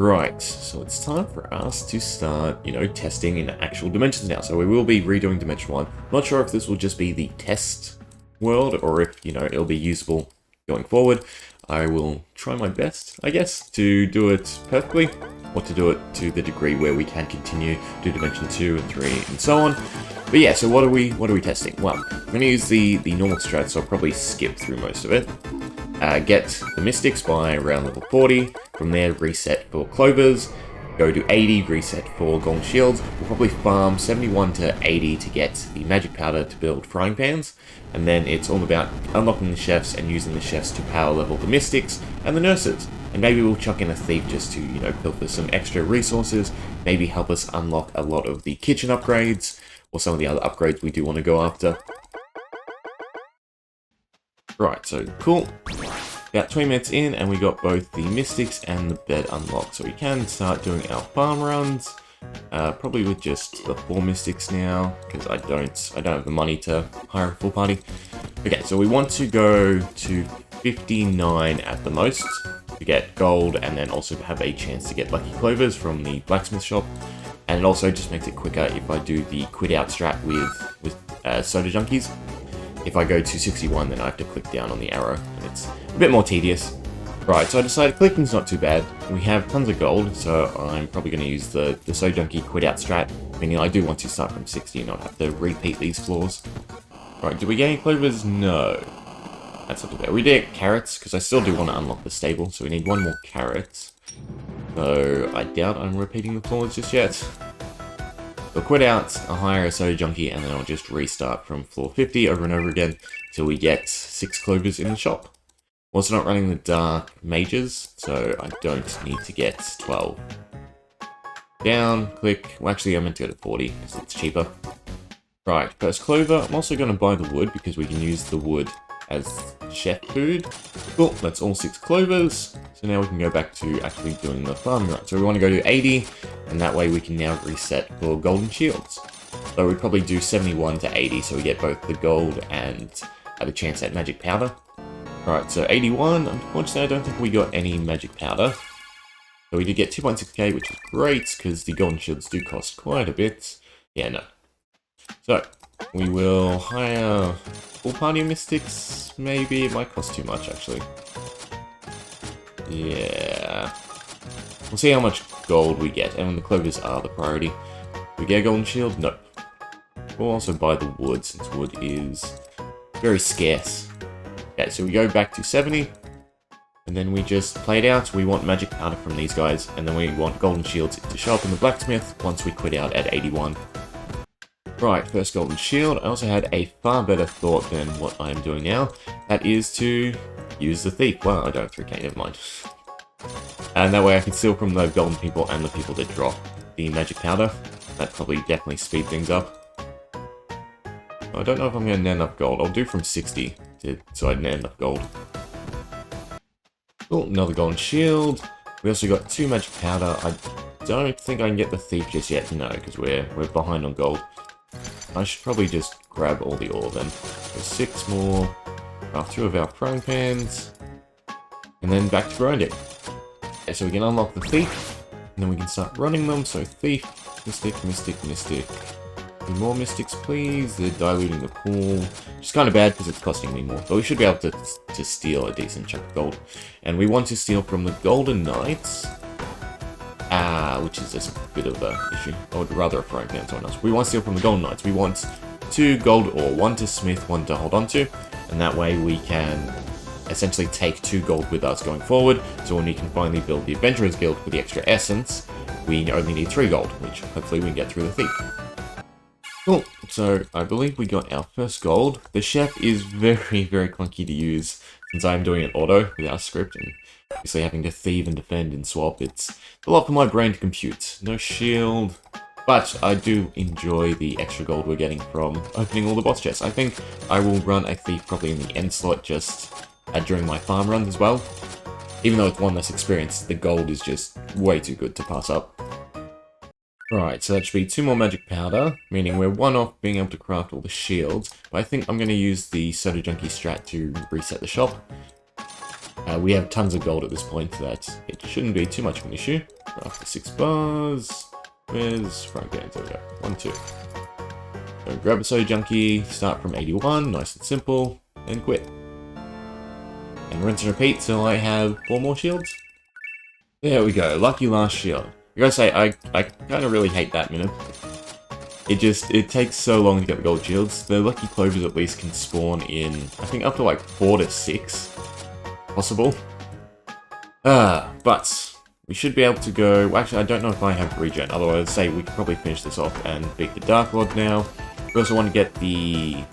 Right, so it's time for us to start, testing in actual dimensions now. So we will be redoing Dimension 1. Not sure if this will just be the test world or if, it'll be usable going forward. I will try my best, I guess, to do it perfectly, or to do it to the degree where we can continue to Dimension 2 and 3 and so on. But yeah, so what are we testing? Well, I'm going to use the normal strat, so I'll probably skip through most of it. Get the Mystics by around level 40. From there, reset for Clovers. Go to 80, reset for Golden Shields. We'll probably farm 71 to 80 to get the Magic Powder to build Frying Pans. And then it's all about unlocking the Chefs and using the Chefs to power level the Mystics and the Nurses. And maybe we'll chuck in a Thief just to, pilfer some extra resources. Maybe help us unlock a lot of the kitchen upgrades, or some of the other upgrades we do want to go after. Right, so cool. About 20 minutes in, and we got both the Mystics and the bed unlocked. So we can start doing our farm runs. Probably with just the 4 Mystics now, because I don't have the money to hire a full party. Okay, so we want to go to 59 at the most to get gold, and then also have a chance to get Lucky Clovers from the blacksmith shop. And it also just makes it quicker if I do the quit out strat with Soda Junkies. If I go to 61, then I have to click down on the arrow, and it's a bit more tedious. Right, so I decided clicking's not too bad. We have tons of gold, so I'm probably going to use the Soda Junkie quit out strat, meaning I do want to start from 60 and not have to repeat these floors. Right, did we get any clovers? No. That's not too bad. We did get carrots, because I still do want to unlock the stable, so we need one more carrot. So I doubt I'm repeating the floors just yet. We'll quit out, I'll hire a Soda Junkie, and then I'll just restart from floor 50 over and over again till we get 6 clovers in the shop. Also not running the Dark Mages, so I don't need to get 12. Down, click, well actually I meant to go to 40, because it's cheaper. Right, first clover, I'm also going to buy the wood, because we can use the wood as chef food. Cool, that's all 6 clovers. So now we can go back to actually doing the farming run. So we want to go to 80, and that way we can now reset for Golden Shields. So we'd probably do 71 to 80, so we get both the gold and the chance at Magic Powder. Alright, so 81, unfortunately I don't think we got any Magic Powder. So we did get 2.6k, which is great, because the Golden Shields do cost quite a bit. Yeah, no. So, we will hire full party of Mystics, maybe. It might cost too much, actually. Yeah. We'll see how much gold we get, and the clovers are the priority. We get a Golden Shield? No. We'll also buy the wood, since wood is very scarce. Okay, so we go back to 70, and then we just play it out. We want Magic Powder from these guys, and then we want Golden Shields to show up in the blacksmith once we quit out at 81. Right, first Golden Shield. I also had a far better thought than what I am doing now. That is to use the Thief. Well, I don't have 3k, never mind. And that way I can steal from the golden people and the people that drop the Magic Powder. That probably definitely speed things up. I don't know if I'm going to net enough gold. I'll do from 60 so I net enough gold. Oh, another Golden Shield. We also got 2 Magic Powder. I don't think I can get the Thief just yet. No, because we're behind on gold. I should probably just grab all the ore then. So 6 more, craft 2 of our frying pans, and then back to grinding. Okay, so we can unlock the Thief, and then we can start running them. So Thief, Mystic, Mystic, Mystic. 2 more Mystics, please. They're diluting the pool, which is kind of bad because it's costing me more. But we should be able to steal a decent chunk of gold. And we want to steal from the Golden Knights. Which is just a bit of an issue. Or rather a frying pan, someone else. We want to steal from the Golden Knights. We want 2 gold ore, 1 to smith, 1 to hold on to. And that way we can essentially take 2 gold with us going forward. So when we can finally build the Adventurers Guild with the extra essence, we only need 3 gold, which hopefully we can get through the Thief. Cool, so I believe we got our first gold. The chef is very, very clunky to use since I'm doing it auto without script, and obviously having to thieve and defend and swap, it's a lot for my brain to compute. No shield, but I do enjoy the extra gold we're getting from opening all the boss chests. I think I will run a thief probably in the end slot just during my farm runs as well. Even though it's 1 less experience, the gold is just way too good to pass up. Right, so that should be 2 more Magic Powder, meaning we're 1 off being able to craft all the shields. But I think I'm going to use the Soda Junkie strat to reset the shop. We have tons of gold at this point, so that it shouldn't be too much of an issue. After 6 bars, where's front gains? There we go. 1, 2. So grab a Soda Junkie, start from 81, nice and simple, and quit. And rinse and repeat till I have 4 more shields. There we go, lucky last shield. I gotta say, I kind of really hate that minute. It takes so long to get the gold shields. The lucky clovers at least can spawn in, I think up to like 4 to 6 possible. But we should be able to go, well, actually I don't know if I have regen, otherwise I'd say we could probably finish this off and beat the Dark Lord now. We also want to get the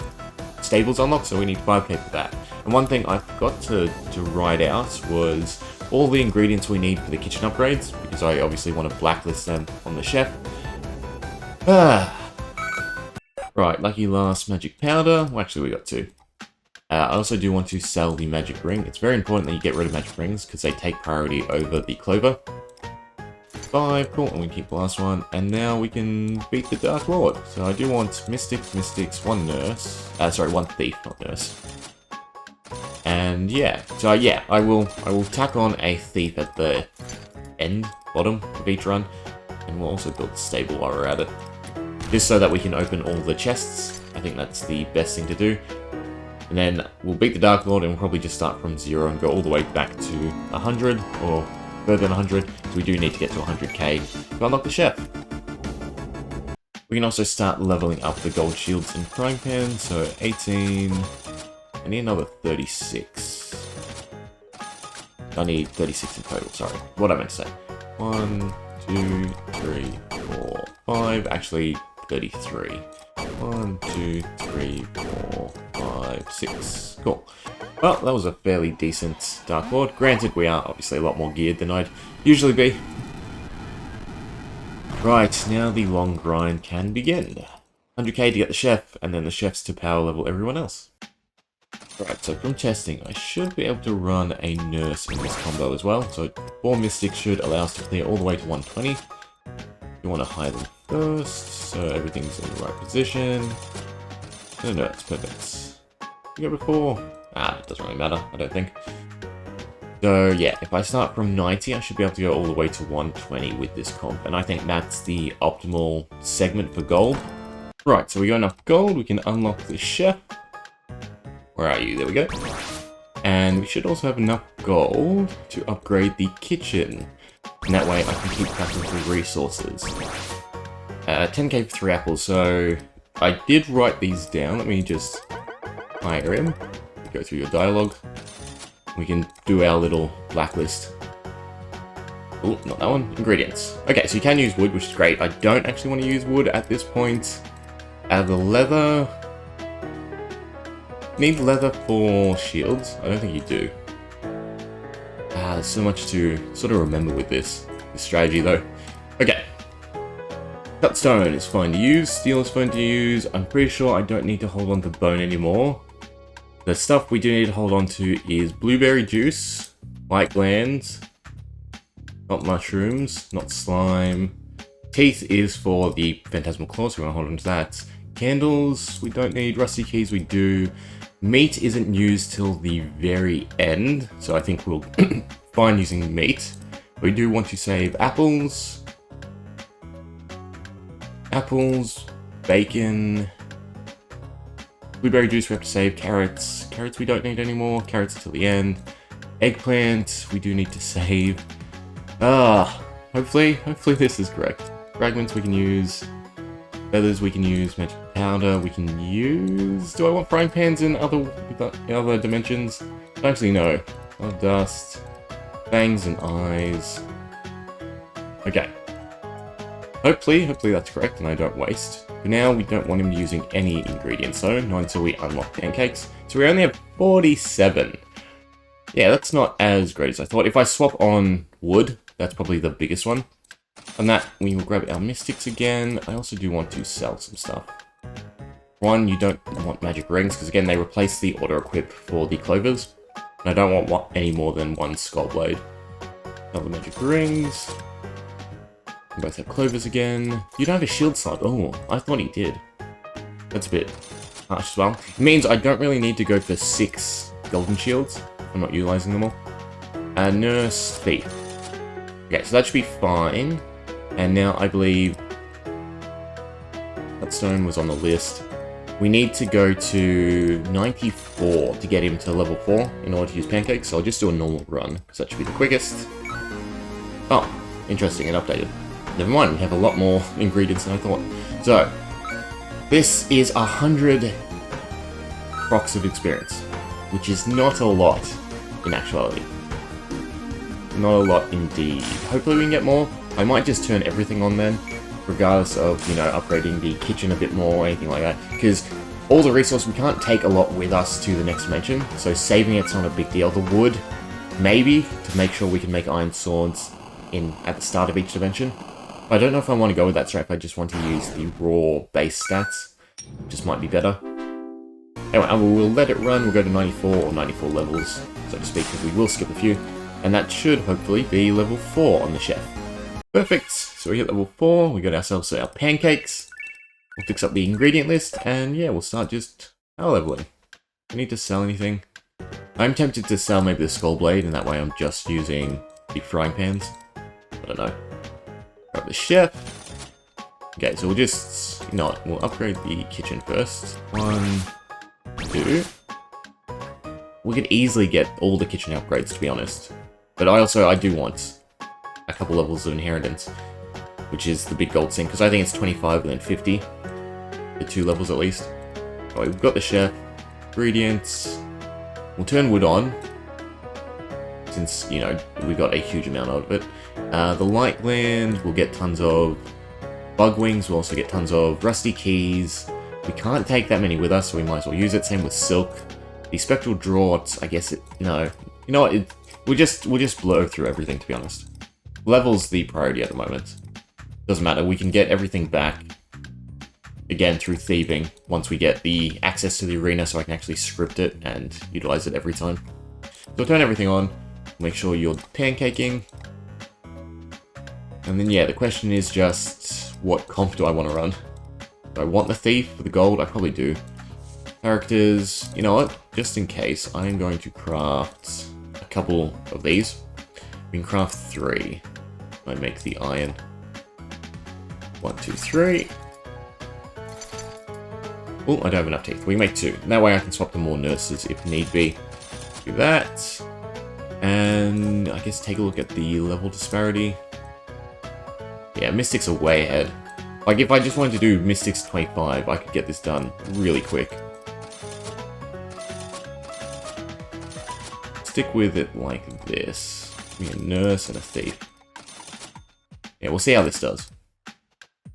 stables unlocked, so we need 5k for that. And one thing I forgot to write out was all the ingredients we need for the kitchen upgrades, because I obviously want to blacklist them on the chef. Right, lucky last magic powder. Well, actually we got 2. I also do want to sell the magic ring. It's very important that you get rid of magic rings, because they take priority over the clover. 5, cool, and we keep the last one. And now we can beat the Dark Lord. So I do want mystics, 1 nurse. Sorry, 1 thief, not nurse. And yeah, so yeah, I will tack on a thief at the bottom of each run, and we'll also build a stable while we're at it. Just so that we can open all the chests. I think that's the best thing to do. And then we'll beat the Dark Lord and we'll probably just start from 0 and go all the way back to 100 or further than 100. So we do need to get to 100k to unlock the chef. We can also start leveling up the gold shields and frying pan. So 18. I need another 36. I need 36 in total, sorry. What I meant to say. 1, 2, 3, 4, 5. Actually, 33. 1, 2, 3, 4, 5, 6. Cool. Well, that was a fairly decent Dark Lord. Granted, we are obviously a lot more geared than I'd usually be. Right, now the long grind can begin. 100k to get the chef, and then the chefs to power level everyone else. Right, so from testing, I should be able to run a nurse in this combo as well. So 4 mystics should allow us to clear all the way to 120. You want to hide them first, so everything's in the right position. No, it's perfect. You go before? It doesn't really matter, I don't think. So yeah, if I start from 90, I should be able to go all the way to 120 with this comp, and I think that's the optimal segment for gold. Right, so we got enough gold, we can unlock the chef. Where are you? There we go. And we should also have enough gold to upgrade the kitchen. And that way I can keep track of the resources. 10k for 3 apples, so I did write these down. Let me just hire him. Go through your dialogue. We can do our little blacklist. Oh, not that one. Ingredients. Okay, so you can use wood, which is great. I don't actually want to use wood at this point. The leather... Need leather for shields? I don't think you do. There's so much to sort of remember with this strategy though. Okay. Cut stone is fine to use, steel is fine to use. I'm pretty sure I don't need to hold on to bone anymore. The stuff we do need to hold on to is blueberry juice, white glands, not mushrooms, not slime. Teeth is for the phantasmal claws, so we're gonna hold on to that. Candles, we don't need. Rusty keys, we do. Meat isn't used till the very end, so I think we'll fine using meat. We do want to save apples, bacon, blueberry juice we have to save, carrots we don't need anymore, carrots till the end, eggplant we do need to save. Hopefully this is correct. Fragments we can use. Feathers we can use, magic powder we can use. Do I want frying pans in other dimensions? Actually, no. Dust, fangs and eyes. Okay. Hopefully that's correct and I don't waste. For now, we don't want him using any ingredients though, not until we unlock pancakes. So we only have 47. Yeah, that's not as great as I thought. If I swap on wood, that's probably the biggest one. On that, we will grab our mystics again. I also do want to sell some stuff. One, you don't want magic rings, because again, they replace the auto-equip for the clovers. And I don't want any more than 1 skull blade. Another magic rings. We both have clovers again. You don't have a shield slot. Oh, I thought he did. That's a bit harsh as well. It means I don't really need to go for 6 golden shields. I'm not utilizing them all. Nurse, thief. Okay, so that should be fine. And now I believe Stone was on the list. We need to go to 94 to get him to level 4 in order to use pancakes, so I'll just do a normal run, because that should be the quickest. Oh, interesting, it updated. Never mind, we have a lot more ingredients than I thought. So, this is 100 rocks of experience, which is not a lot in actuality. Not a lot indeed. Hopefully we can get more. I might just turn everything on then, regardless of, you know, upgrading the kitchen a bit more or anything like that, because all the resources, we can't take a lot with us to the next dimension, so saving it's not a big deal. The wood, maybe, to make sure we can make iron swords at the start of each dimension. I don't know if I want to go with that strap, I just want to use the raw base stats. Just might be better. Anyway, we'll let it run, we'll go to 94 or 94 levels, so to speak, because we will skip a few, and that should hopefully be level 4 on the chef. Perfect, so we hit level 4, we got ourselves our pancakes, we'll fix up the ingredient list, and yeah, we'll start just power leveling. Do I need to sell anything? I'm tempted to sell maybe the skull blade, and that way I'm just using the frying pans. I don't know. Grab the chef. Okay, so we'll just, you know what, we'll upgrade the kitchen first. 1, 2. We could easily get all the kitchen upgrades, to be honest. But I do want a couple levels of inheritance, which is the big gold sink, because I think it's 25 and then 50. The 2 levels at least. Alright, we've got the chef. Ingredients. We'll turn wood on, since, you know, we've got a huge amount of it. The light gland, we'll get tons of. Bug wings, we'll also get tons of. Rusty keys. We can't take that many with us, so we might as well use it. Same with silk. The spectral draught, I guess no. You know what, we'll just blow through everything, to be honest. Level's the priority at the moment. Doesn't matter, we can get everything back, again, through thieving, once we get the access to the arena, so I can actually script it and utilize it every time. So turn everything on, make sure you're pancaking. And then yeah, the question is just, what comp do I want to run? Do I want the thief for the gold? I probably do. Characters, you know what? Just in case, I'm going to craft a couple of these. We can craft 3. I make the iron. 1, 2, 3. Oh, I don't have enough teeth. We can make 2. That way I can swap to more nurses if need be. Do that. And I guess take a look at the level disparity. Yeah, Mystics are way ahead. Like, if I just wanted to do Mystics 25, I could get this done really quick. Stick with it like this. Be a nurse and a thief. Yeah, we'll see how this does.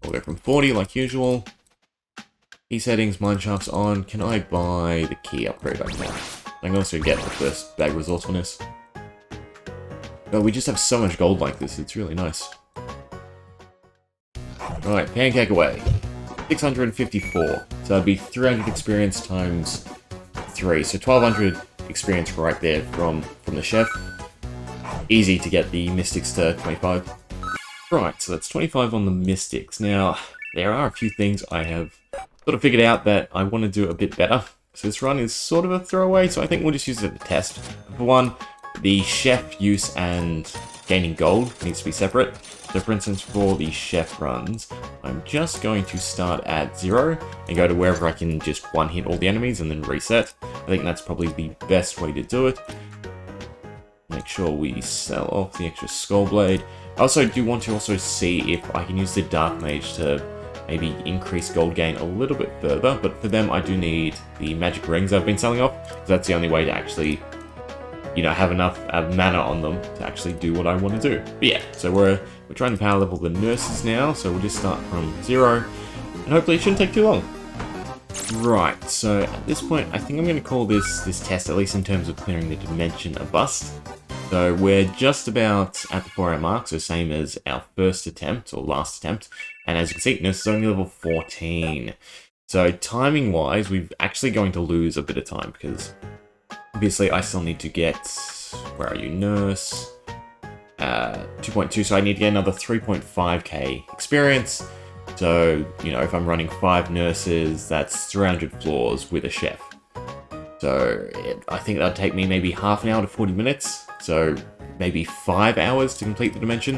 We'll go from 40 like usual. Key settings, mineshaft's on. Can I buy the key upgrade? I can. I can also get the first bag resourcefulness. Oh, we just have so much gold like this, it's really nice. Alright, pancake away. 654. So that'd be 300 experience times 3. So 1200 experience right there from the chef. Easy to get the Mystics to 25. Right, so that's 25 on the Mystics. Now, there are a few things I have sort of figured out that I want to do a bit better. So this run is sort of a throwaway, so I think we'll just use it as a test. For one, the chef use and gaining gold needs to be separate. So for instance, for the chef runs, I'm just going to start at 0 and go to wherever I can just one-hit all the enemies and then reset. I think that's probably the best way to do it. Make sure we sell off the extra skull blade. I also do want to also see if I can use the Dark Mage to maybe increase gold gain a little bit further, but for them I do need the magic rings I've been selling off, because that's the only way to actually, you know, have enough mana on them to actually do what I want to do. But yeah, so we're trying to power level the nurses now, so we'll just start from 0, and hopefully it shouldn't take too long. Right, so at this point I think I'm going to call this test, at least in terms of clearing the dimension, a bust. So we're just about at the 4-hour mark, so same as our first attempt, or last attempt. And as you can see, Nurse is only level 14. So timing-wise, we're actually going to lose a bit of time, because obviously I still need to get, where are you, Nurse? 2.2, so I need to get another 3.5k experience. So, you know, if I'm running 5 nurses, that's 300 floors with a chef. So I think that'd take me maybe half an hour to 40 minutes. So maybe 5 hours to complete the dimension.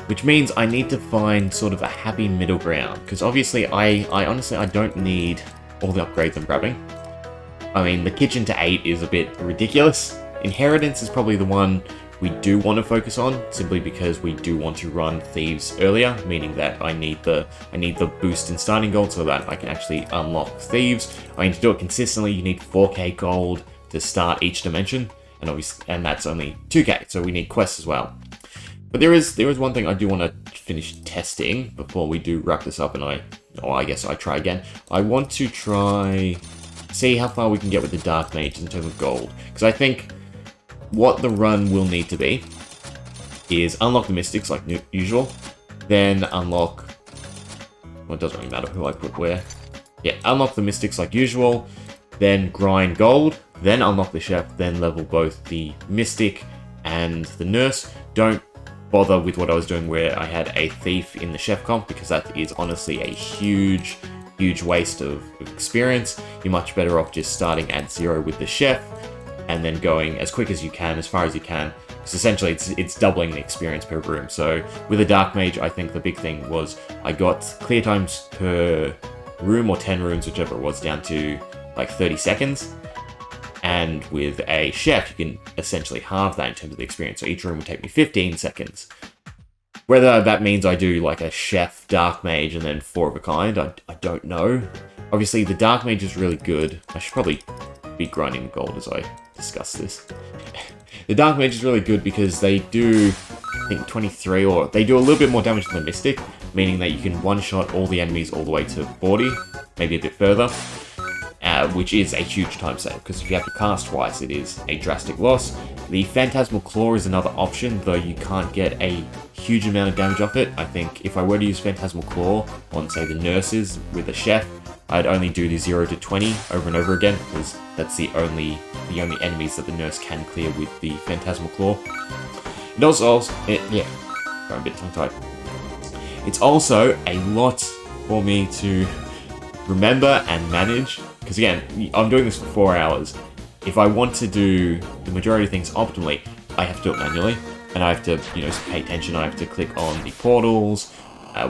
Which means I need to find sort of a happy middle ground, because obviously I honestly don't need all the upgrades I'm grabbing. I mean, the kitchen to 8 is a bit ridiculous. Inheritance is probably the one we do want to focus on, simply because we do want to run Thieves earlier, meaning that I need the boost in starting gold so that I can actually unlock Thieves. I need to do it consistently. You need 4k gold to start each dimension, and that's only 2k, so we need quests as well. But there is one thing I do want to finish testing before we do wrap this up, and I guess I try again. I want to see how far we can get with the Dark Mage in terms of gold, because I think what the run will need to be is unlock the Mystics like usual, then unlock... Well, it doesn't really matter who I put where. Yeah, unlock the Mystics like usual, then grind gold, then unlock the Chef, then level both the Mystic and the Nurse. Don't bother with what I was doing where I had a Thief in the Chef comp, because that is honestly a huge waste of experience. You're much better off just starting at 0 with the Chef, and then going as quick as you can, as far as you can, because essentially it's doubling the experience per room. So with a Dark Mage, I think the big thing was I got clear times per room, or 10 rooms, whichever it was, down to like 30 seconds. And with a Chef, you can essentially halve that in terms of the experience. So each room would take me 15 seconds. Whether that means I do like a Chef, Dark Mage, and then 4 of a kind, I don't know. Obviously, the Dark Mage is really good. I should probably be grinding gold as I discuss this. The Dark Mage is really good because they do, I think, 23, or they do a little bit more damage than the Mystic, meaning that you can one-shot all the enemies all the way to 40, maybe a bit further, which is a huge time save, because if you have to cast twice, it is a drastic loss. The Phantasmal Claw is another option, though you can't get a huge amount of damage off it. I think if I were to use Phantasmal Claw on, say, the Nurses with the Chef, I'd only do the 0 to 20 over and over again, because that's the only enemies that the Nurse can clear with the Phantasmal Claw. It also, yeah, got a bit tongue-tied. It's also a lot for me to remember and manage, because again, I'm doing this for 4 hours. If I want to do the majority of things optimally, I have to do it manually, and I have to, pay attention. I have to click on the portals.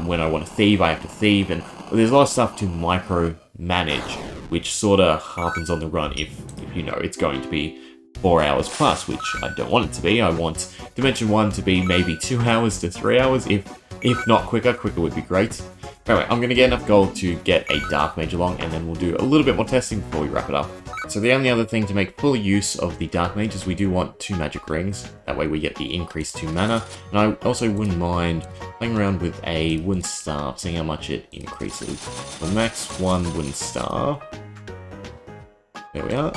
When I want to thieve, I have to thieve, and there's a lot of stuff to micro-manage, which sort of harpens on the run if it's going to be 4 hours plus, which I don't want it to be. I want Dimension 1 to be maybe 2 hours to 3 hours, if not quicker. Quicker would be great. Anyway, I'm going to get enough gold to get a Dark Mage along, and then we'll do a little bit more testing before we wrap it up. So the only other thing to make full use of the Dark Mage is we do want 2 magic rings. That way we get the increase to mana. And I also wouldn't mind playing around with a wooden staff, seeing how much it increases. So max 1 wooden star. There we are.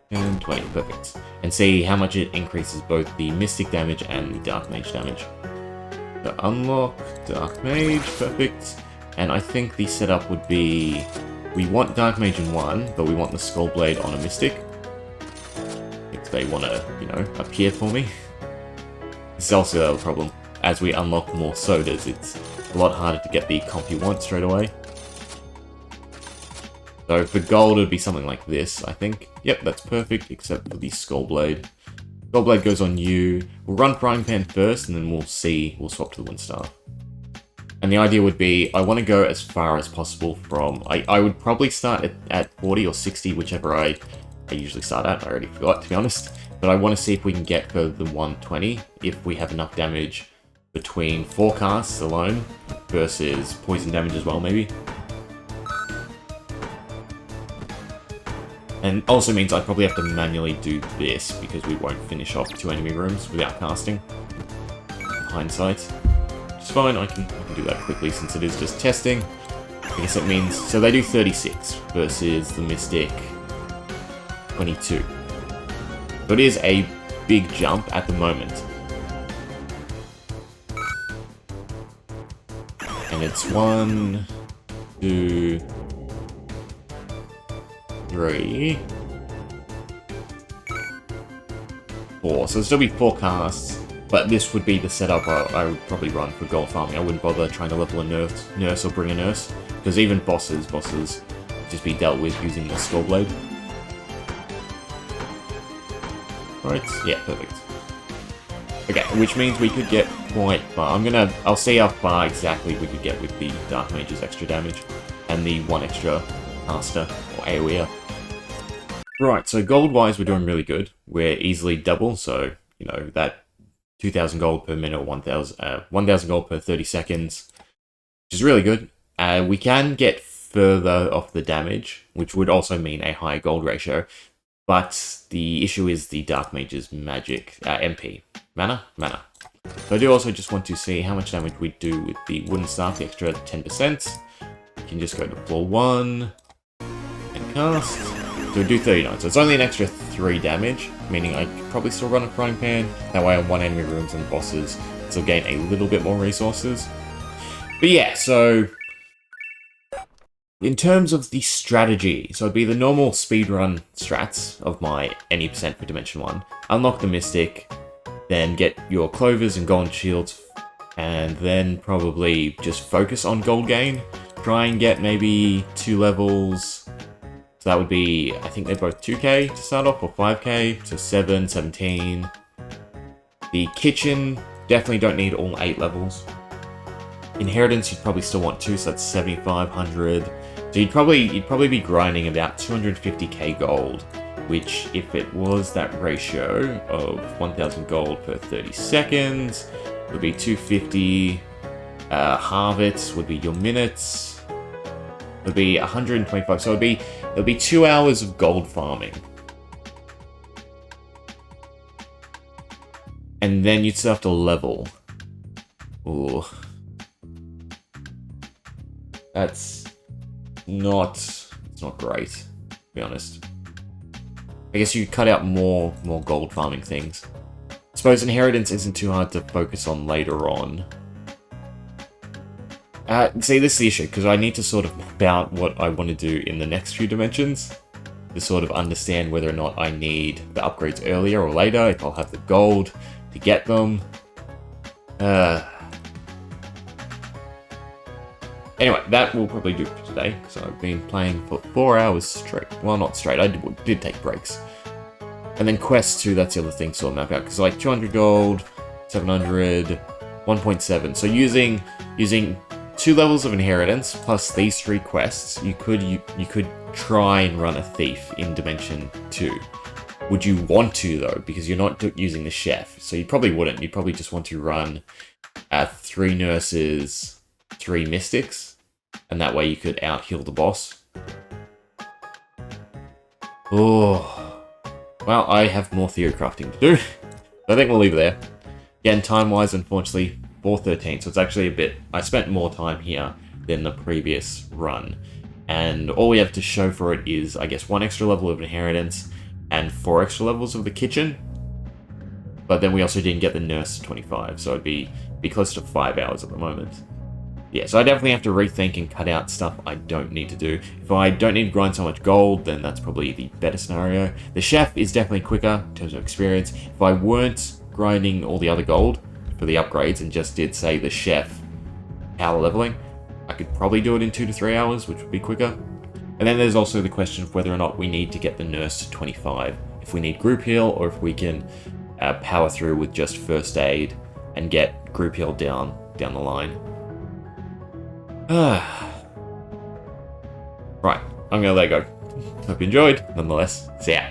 And 20, perfect. And see how much it increases both the Mystic damage and the Dark Mage damage. So unlock Dark Mage, perfect. And I think the setup would be, we want Dark Mage in 1, but we want the Skull Blade on a Mystic. If they want to, appear for me. This is also a problem. As we unlock more sodas, it's a lot harder to get the comp you want straight away. So for gold, it would be something like this, I think. Yep, that's perfect, except for the Skull Blade. Skull Blade goes on you. We'll run Frying Pan first, and then we'll swap to the Wind Staff. And the idea would be, I want to go as far as possible from... I would probably start at 40 or 60, whichever I usually start at. I already forgot, to be honest. But I want to see if we can get further than 120, if we have enough damage between 4 casts alone, versus poison damage as well, maybe. And also means I probably have to manually do this, because we won't finish off 2 enemy rooms without casting. In hindsight. It's fine, I can do that quickly since it is just testing. I guess it means... So they do 36 versus the Mystic 22. So it is a big jump at the moment. And it's 1, 2, 3, 4. So it'll still be 4 casts. But this would be the setup I would probably run for gold farming. I wouldn't bother trying to level a nurse or bring a nurse. Because even bosses just be dealt with using the Skull Blade. Right, yeah, perfect. Okay, which means we could get quite far. I'll see how far exactly we could get with the Dark Mage's extra damage and the 1 extra caster or AoE. Right, so gold-wise, we're doing really good. We're easily double, so, you know, that 2,000 gold per minute or 1,000 gold per 30 seconds, which is really good. We can get further off the damage, which would also mean a higher gold ratio, but the issue is the Dark Mage's magic, MP. Mana? Mana. So I do also just want to see how much damage we do with the wooden staff, the extra 10%. We can just go to floor 1 and cast. So we do 39, so it's only an extra 3 damage, meaning I could probably still run a frying pan. That way on one enemy rooms and bosses, still gain a little bit more resources. But yeah, so in terms of the strategy, so it'd be the normal speedrun strats of my any percent for Dimension 1. Unlock the Mystic, then get your Clovers and Golden Shields, and then probably just focus on gold gain. Try and get maybe 2 levels. So that would be, I think they're both 2k to start off, or 5k, so 7, 17. The kitchen, definitely don't need all 8 levels. Inheritance, you'd probably still want 2, so that's 7,500. So you'd probably be grinding about 250k gold, which if it was that ratio of 1,000 gold per 30 seconds, would be 250. Halve it would be your minutes. Would be 125. So it'll be 2 hours of gold farming. And then you'd still have to level. Ooh. It's not great, to be honest. I guess you cut out more gold farming things. I suppose Inheritance isn't too hard to focus on later on. See, this is the issue, because I need to sort of map out what I want to do in the next few dimensions to sort of understand whether or not I need the upgrades earlier or later, if I'll have the gold to get them. Anyway, that will probably do for today. So I've been playing for 4 hours straight. Well, not straight, I did take breaks. And then quests too, that's the other thing to map out, because like 200 gold, 700, 1.7. So using 2 levels of Inheritance plus these 3 quests, you could try and run a Thief in Dimension 2. Would you want to though? Because you're not using the Chef, so you probably wouldn't. You'd probably just want to run 3 Nurses, 3 Mystics, and that way you could out-heal the boss. Oh. Well, I have more theory crafting to do. I think we'll leave it there. Again, time-wise, unfortunately, 4:13, so it's actually a bit... I spent more time here than the previous run. And all we have to show for it is, I guess, 1 extra level of Inheritance and 4 extra levels of the Kitchen. But then we also didn't get the Nurse 25, so it'd be close to 5 hours at the moment. Yeah, so I definitely have to rethink and cut out stuff I don't need to do. If I don't need to grind so much gold, then that's probably the better scenario. The Chef is definitely quicker in terms of experience. If I weren't grinding all the other gold for the upgrades and just did, say, the Chef power leveling, I could probably do it in 2 to 3 hours, which would be quicker. And then there's also the question of whether or not we need to get the Nurse to 25. If we need group heal, or if we can power through with just first aid and get group heal down the line. Right, I'm gonna let it go. Hope you enjoyed. Nonetheless, see ya.